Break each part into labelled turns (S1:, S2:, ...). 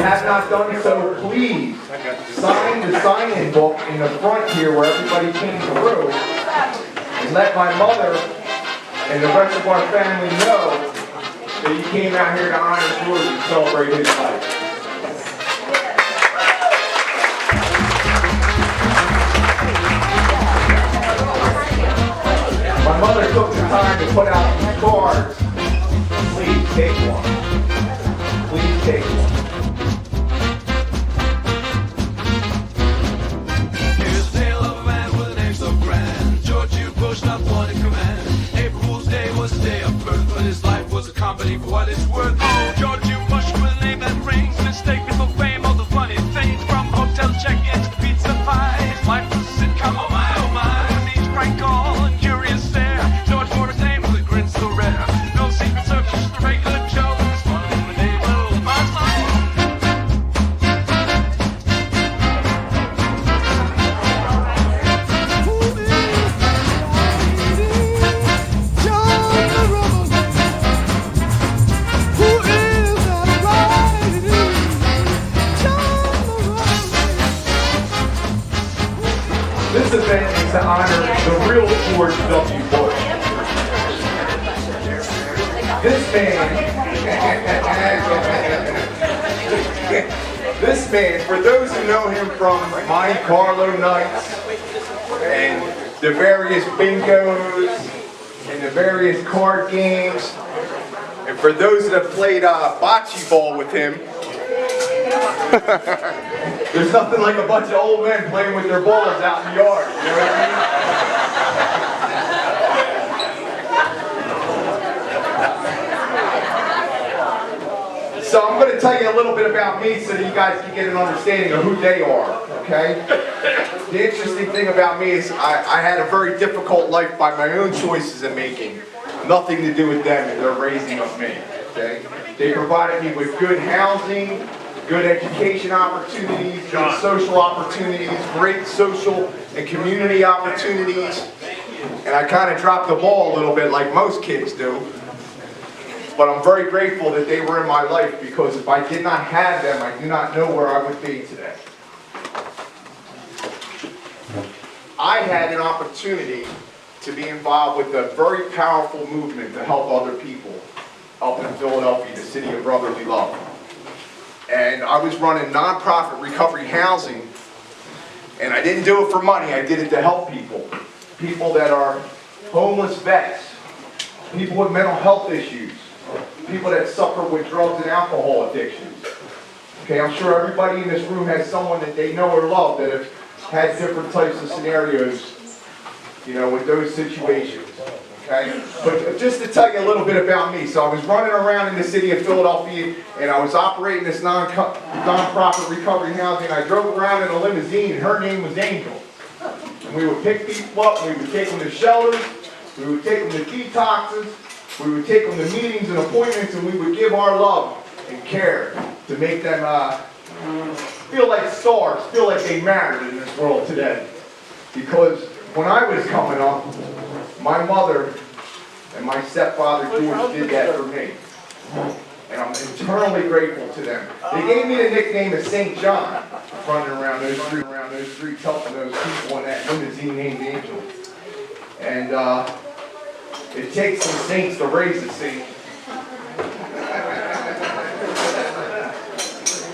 S1: have not done so, please sign the sign-in book in the front here where everybody came through, and let my mother and the rest of our family know that you came out here to honor George and celebrate his life. My mother took the time to put out these cards. Please take one. Please take one.
S2: Here's a tale of a man with a name so grand. George U. Bush, not one in command. April Fool's Day was a day of birth, but his life was a company for what it's worth. Oh, George U. Bush with a name that rings, mistaken for fame, all the funny things from hotel check-ins to pizza pies. His life was a sitcom, oh my, with each prank call and curious stare. George wore his name with a grin so rare. No secret service, just a regular Joe. His fun in the neighborhood of my life.
S1: This event is to honor the real George W. Bush. This man, for those who know him from Monte Carlo nights and the various bingos and the various card games, and for those that have played bocce ball with him, there's nothing like a bunch of old men playing with their balls out in the yard. You know what I mean? So I'm going to tell you a little bit about me so that you guys can get an understanding of who they are, okay? The interesting thing about me is I had a very difficult life by my own choices in making. Nothing to do with them and their raising of me, okay? They provided me with good housing, good education opportunities, good social opportunities, great social and community opportunities. And I kind of dropped the ball a little bit like most kids do. But I'm very grateful that they were in my life, because if I did not have them, I do not know where I would be today. I had an opportunity to be involved with a very powerful movement to help other people up in Philadelphia, the city of brotherly love. And I was running nonprofit recovery housing, and I didn't do it for money. I did it to help people. People that are homeless vets, people with mental health issues, people that suffer with drugs and alcohol addictions. Okay, I'm sure everybody in this room has someone that they know or love that have had different types of scenarios, you know, with those situations. Okay? But just to tell you a little bit about me, so I was running around in the city of Philadelphia, and I was operating this non-profit recovery housing. I drove around in a limousine, and her name was Angel. And we would pick people up, we would take them to shelters, we would take them to detoxes, we would take them to meetings and appointments, and we would give our love and care to make them feel like stars, feel like they mattered in this world today. Because when I was coming up, my mother and my stepfather George did that for me. And I'm eternally grateful to them. They gave me the nickname of St. John, running around those streets helping those people in that limousine named Angel. And it takes some saints to raise a saint.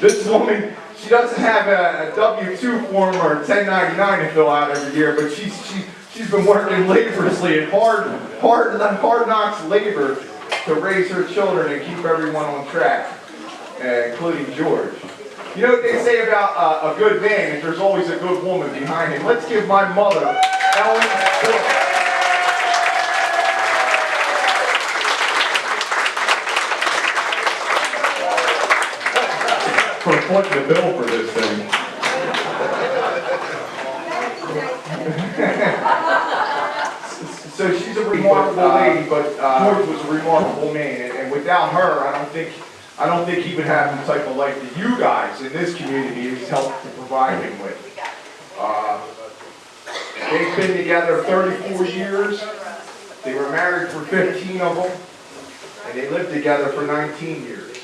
S1: This woman, she doesn't have a W-2 form or a 1099 to fill out every year, but she's been working laboriously and hard knocks labor to raise her children and keep everyone on track, including George. You know what they say about a good man, is there's always a good woman behind him. Let's give my mother, Ellen Phillips. For footing the bill for this thing. So she's a remarkable lady, but George was a remarkable man, and without her, I don't think he would have the type of life that you guys in this community has helped to provide him with. They've been together 34 years. They were married for 15 of them, and they lived together for 19 years.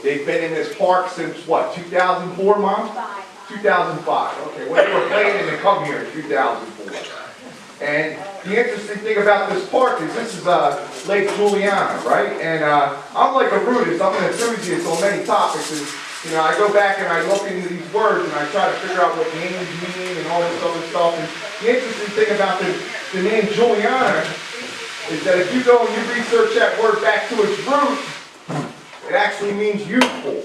S1: They've been in this park since what, 2004, Mom? 2005. Okay, well, they were planning to come here in 2004. And the interesting thing about this park is this is Lake Juliana, right? And I'm like a rootist, I'm an enthusiast on many topics. And, you know, I go back and I look into these words and I try to figure out what names mean and all this other stuff. And the interesting thing about the name Juliana is that if you go and you research that word back to its root, it actually means youthful.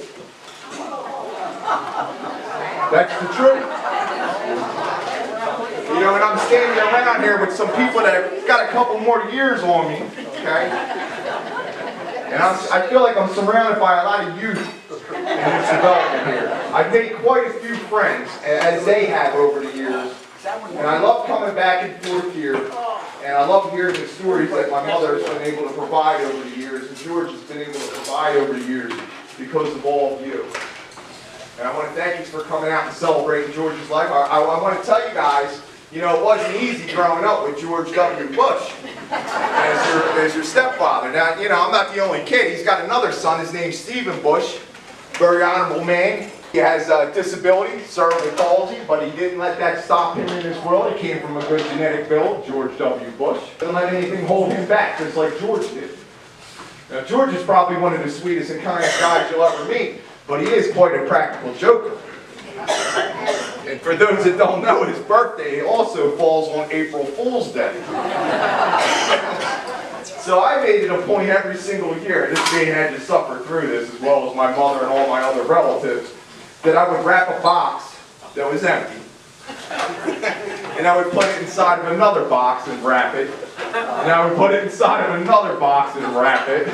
S1: That's the truth. You know, and I'm standing around here with some people that have got a couple more years on me, okay? And I feel like I'm surrounded by a lot of youth in this development here. I've made quite a few friends, as they have over the years. And I love coming back and forth here. And I love hearing the stories that my mother has been able to provide over the years, and George has been able to provide over the years because of all of you. And I want to thank you for coming out and celebrating George's life. I want to tell you guys, you know, it wasn't easy growing up with George W. Bush as your stepfather. Now, you know, I'm not the only kid. He's got another son. His name's Stephen Bush. Very honorable man. He has a disability, cerebral palsy, but he didn't let that stop him in his world. He came from a good genetic build, George W. Bush. Didn't let anything hold him back, just like George did. Now, George is probably one of the sweetest and kindest guys you'll ever meet, but he is quite a practical joker. And for those that don't know, his birthday also falls on April Fool's Day. So I made it a point every single year, this man had to suffer through this as well as my mother and all my other relatives, that I would wrap a box that was empty. And I would put it inside of another box and wrap it. And I would put it inside of another box and wrap it.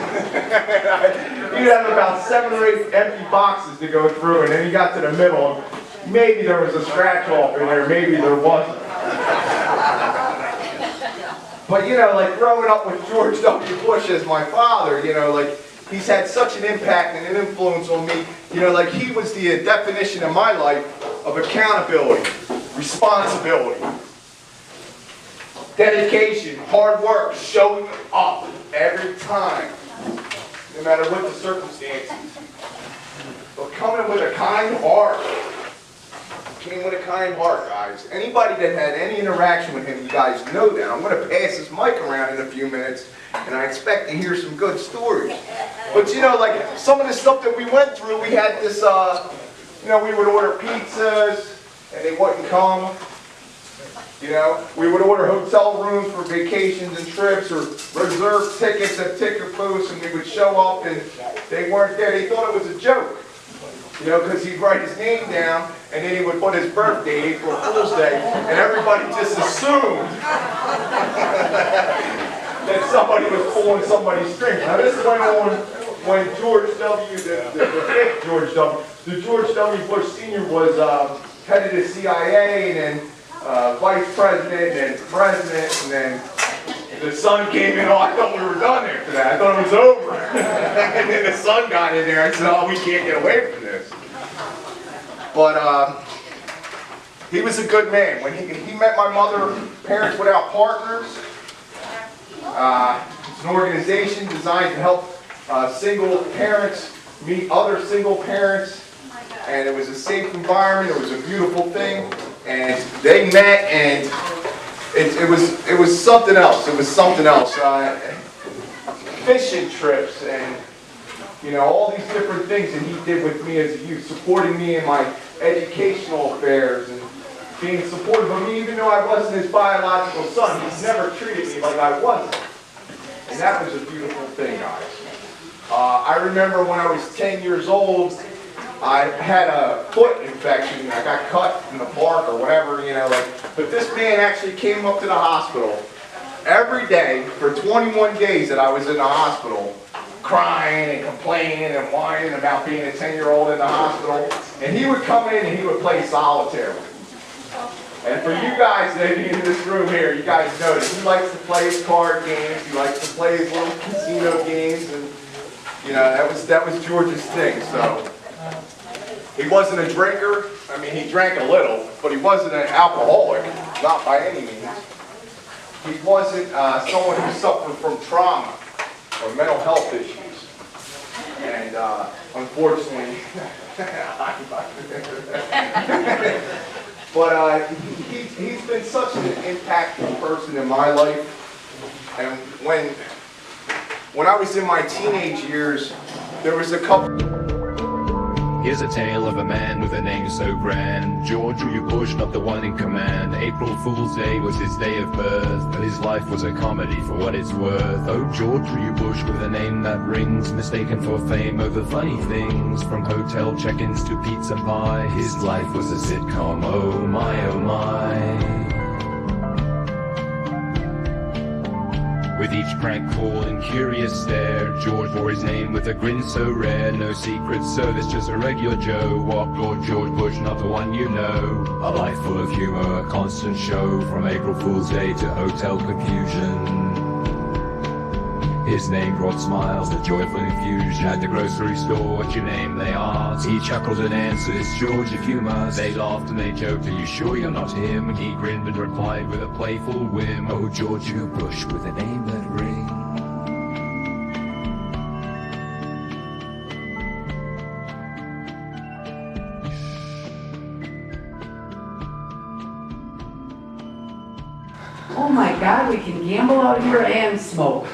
S1: You'd have about 7 or 8 empty boxes to go through, and then you got to the middle, and maybe there was a scratch off in there, maybe there wasn't. But you know, like growing up with George W. Bush as my father, you know, like he's had such an impact and an influence on me. You know, like he was the definition in my life of accountability, responsibility, dedication, hard work, showing up every time, no matter what the circumstances. But coming with a kind heart. Came with a kind heart, guys. Anybody that had any interaction with him, you guys know that. I'm going to pass this mic around in a few minutes, and I expect to hear some good stories. But you know, like some of the stuff that we went through, we had this, you know, we would order pizzas, and they wouldn't come. You know, we would order hotel rooms for vacations and trips, or reserve tickets at ticket posts, and we would show up, and they weren't there. They thought it was a joke. You know, because he'd write his name down, and then he would put his birthday, April Fool's Day, and everybody just assumed that somebody was pulling somebody's strings. Now this went on when George W., the fifth George W., the George W. Bush Sr. was head of the CIA, and then vice president, and president, and then the son came in. Oh, I thought we were done after that. I thought it was over. And then the son got in there. I said, oh, we can't get away from this. But he was a good man. When he met my mother, Parents Without Partners, it's an organization designed to help single parents meet other single parents. And it was a safe environment. It was a beautiful thing. And they met, and it was something else. It was something else. Fishing trips, and you know, all these different things that he did with me as a youth, supporting me in my educational affairs, and being supportive of me, even though I wasn't his biological son. He's never treated me like I wasn't, and that was a beautiful thing, guys. I remember when I was 10 years old, I had a foot infection. I got cut in the park or whatever, you know. But this man actually came up to the hospital every day for 21 days that I was in the hospital, crying and complaining and whining about being a 10-year-old in the hospital. And he would come in and he would play solitaire. And for you guys that are in this room here, you guys know that he likes to play his card games. He likes to play his little casino games, and you know, that was George's thing. So. He wasn't a drinker. I mean, he drank a little, but he wasn't an alcoholic, not by any means. He wasn't someone who suffered from trauma or mental health issues. And unfortunately, but he's been such an impactful person in my life. And when I was in my teenage years, there was a couple.
S2: Here's a tale of a man with a name so grand. George W. Bush, not the one in command. April Fool's Day was his day of birth, but his life was a comedy for what it's worth. Oh, George W. Bush with a name that rings, mistaken for fame over funny things. From hotel check-ins to pizza pie, his life was a sitcom, oh my, oh my. With each prank call and curious stare, George bore his name with a grin so rare. No secret service, just a regular Joe. Walked Lord George Bush, not the one you know. A life full of humor, a constant show. From April Fool's Day to hotel confusion, his name brought smiles, a joyful infusion. At the grocery store, what's your name, they asked. He chuckled and answered, it's George if you must. They laughed and they joked, are you sure you're not him? And he grinned and replied with a playful whim, oh, George W. Bush with a name that rings.
S3: Oh my God, we can gamble out here and smoke.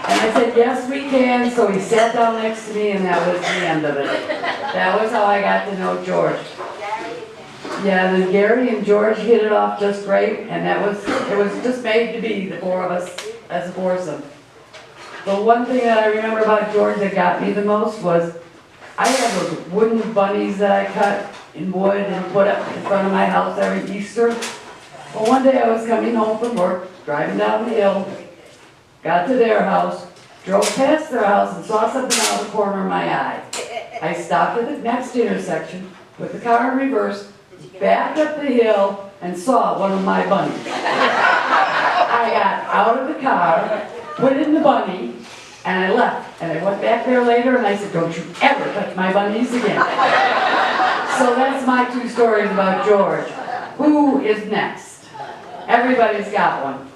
S3: And I said, yes, we can. So he sat down next to me and that was the end of it. That was how I got to know George. Yeah, then Gary and George hit it off just great, and it was just made to be, the four of us as a foursome. The one thing that I remember about George that got me the most was, I had those wooden bunnies that I cut in wood and put up in front of my house every Easter. Well, one day I was coming home from work, driving down the hill, got to their house, drove past their house and saw something out of the corner of my eye. I stopped at the next intersection, put the car in reverse, backed up the hill, and saw one of my bunnies. I got out of the car, put it in the bunny, and I left. And I went back there later and I said, don't you ever touch my bunnies again. So that's my two stories about George. Who is next? Everybody's got one.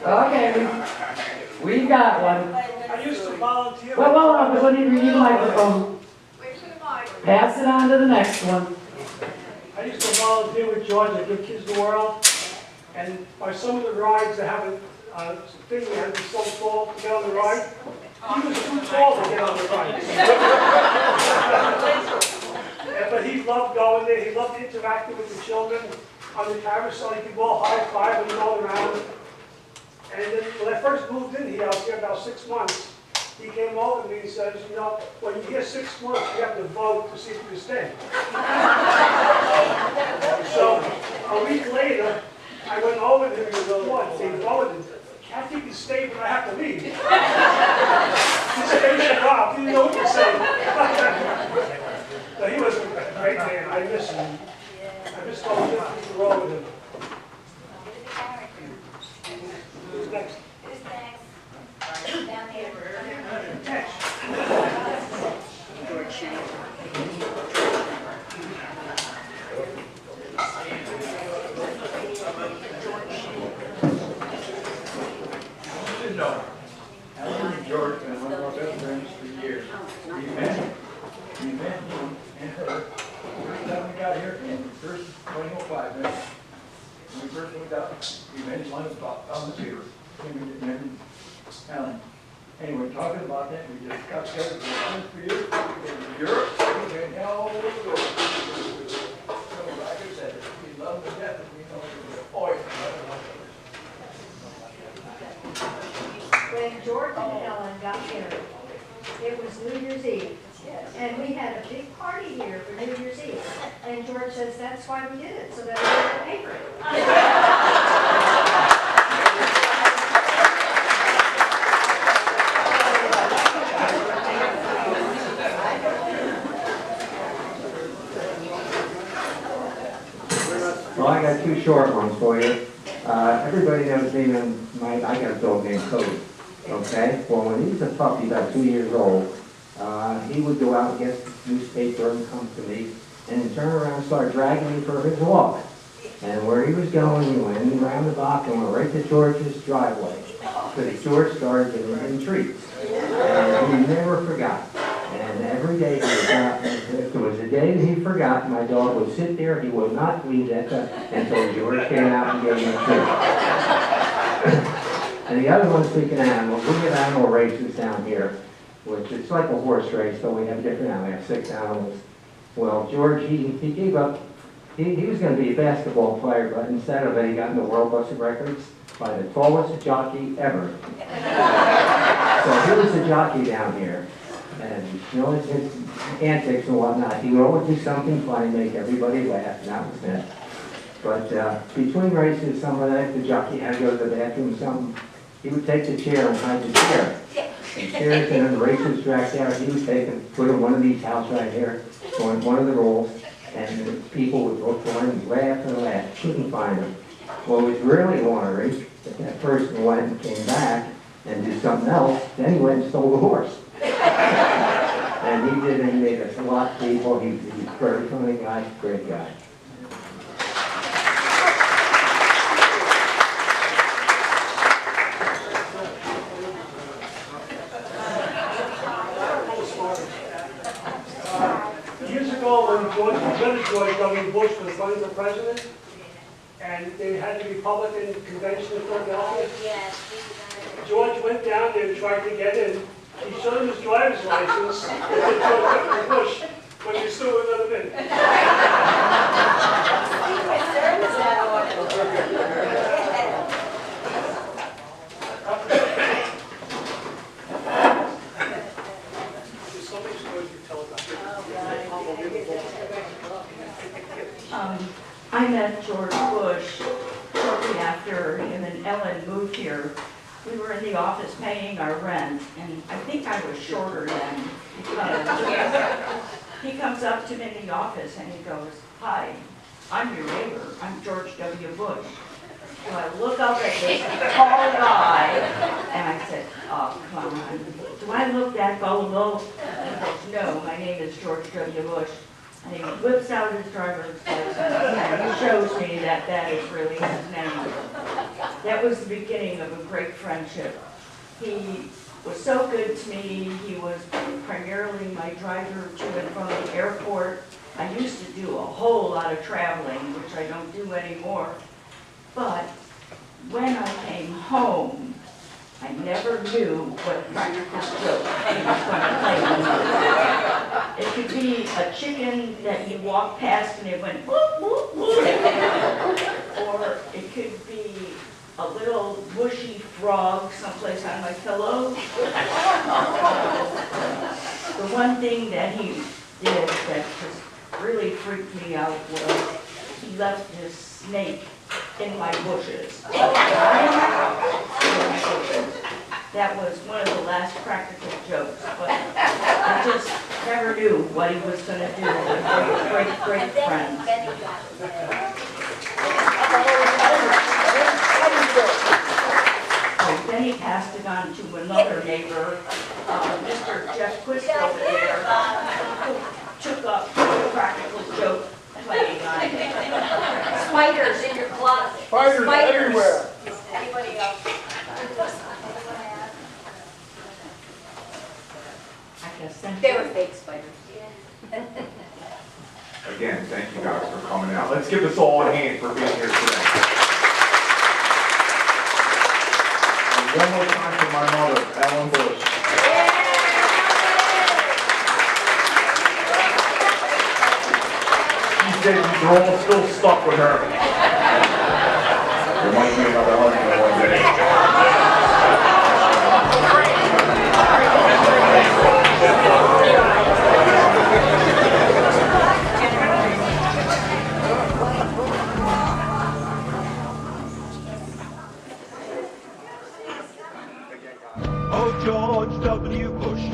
S3: Okay, we've got one.
S4: I used to volunteer.
S3: Well, let me read the microphone. Pass it on to the next one.
S4: I used to volunteer with George at Give Kids the World, and by some of the rides they have a thing that had to be so tall to get on the ride. He was too tall to get on the ride. But he loved going there. He loved interacting with the children on the carousel. He could go high five and go around. And then when I first moved in here, I was here about 6 months. He came over to me and says, you know, when you're here 6 months, you have to vote to see if you can stay. So a week later, I went over to him and said, what? They voted. Kathy can stay, but I have to leave. His face dropped. He didn't know what to say. So he was a great man. I miss him. I miss going to the road with him. Who's next?
S5: Down here.
S6: George been one of our best friends for years. We met him and her. First time we got here, first 2005, when we first moved up, we met him on the pier. And we didn't have him, Alan. Anyway, talking about that, we just got together for years. We went to Europe, we went all over the world. So like I said, we love him to death, and we know we're always
S5: When George and Ellen got married, it was New Year's Eve. And we had a big party here for New Year's Eve. And George says, that's why we did it, so that we would pay for it.
S7: Well, I got two short ones for you. Everybody knows me, I got a dog named Cody, okay? Well, when he was a puppy, about 2 years old, he would go out and get the newspaper and come to me, and then turn around and start dragging me for his walk. And where he was going, he went around the block and went right to George's driveway. because George started giving him treats. And he never forgot. And every day he forgot, if there was a day that he forgot, my dog would sit there, he would not leave that until George came out and gave him a treat. And the other one, speaking of animals, we have animal races down here, which it's like a horse race, but we have different animals, we have 6 animals. Well, George, he gave up, he was going to be a basketball player, but instead of it, he got in the World Books of Records by the tallest jockey ever. So he was a jockey down here. And you know, his antics and whatnot, he would always do something funny, make everybody laugh, and that was it. But between races, some of that, the jockey had to go to the bathroom, something, he would take the chair and hide the chair. And chairs, and then the races dragged out, he would take and put in one of these houses right here, on one of the rolls, and the people would look for him, laugh and laugh, couldn't find him. Well, it was really ornery that that person went and came back and did something else, then he went and stole the horse. And he did, and he made us a lot of people. He's a very funny guy, great guy.
S4: Years ago, when George W. Bush was running for president, and they had the Republican convention in Philadelphia, George went down there and tried to get in. He showed him his driver's license, and said, George W. Bush, but he still wouldn't let him in. There's so many stories you tell about it.
S8: I met George Bush shortly after him and Ellen moved here. We were in the office paying our rent, and I think I was shorter than because he comes up to me in the office and he goes, "Hi, I'm your neighbor. I'm George W. Bush." So I look up at this tall guy and I said, "Oh, come on. Do I look that gullible?" And he goes, "No, my name is George W. Bush." And he whips out his driver's license and he shows me that that is really his name. That was the beginning of a great friendship. He was so good to me. He was primarily my driver to and from the airport. I used to do a whole lot of traveling, which I don't do anymore. But when I came home, I never knew what practical joke he was going to play on me. It could be a chicken that you walk past and it went whoop, whoop, whoop. Or it could be a little bushy frog someplace on my pillow. The one thing that he did that just really freaked me out was he left this snake in my bushes. That was one of the last practical jokes, but I just never knew what he was going to do. We're great friends. So then he passed it on to another neighbor, Mr. Jeff Quist over there, who took up the practical joke playing on it.
S5: Spiders in your closet.
S6: Spiders everywhere.
S5: Anybody else?
S8: I guess that's
S5: They were fake spiders.
S1: Again, thank you guys for coming out. Let's give us all a hand for being here today. And one more time for my mother, Ellen Bush. She said you're all still stuck with her. There might be another husband one day.
S2: Oh, George W. Bush,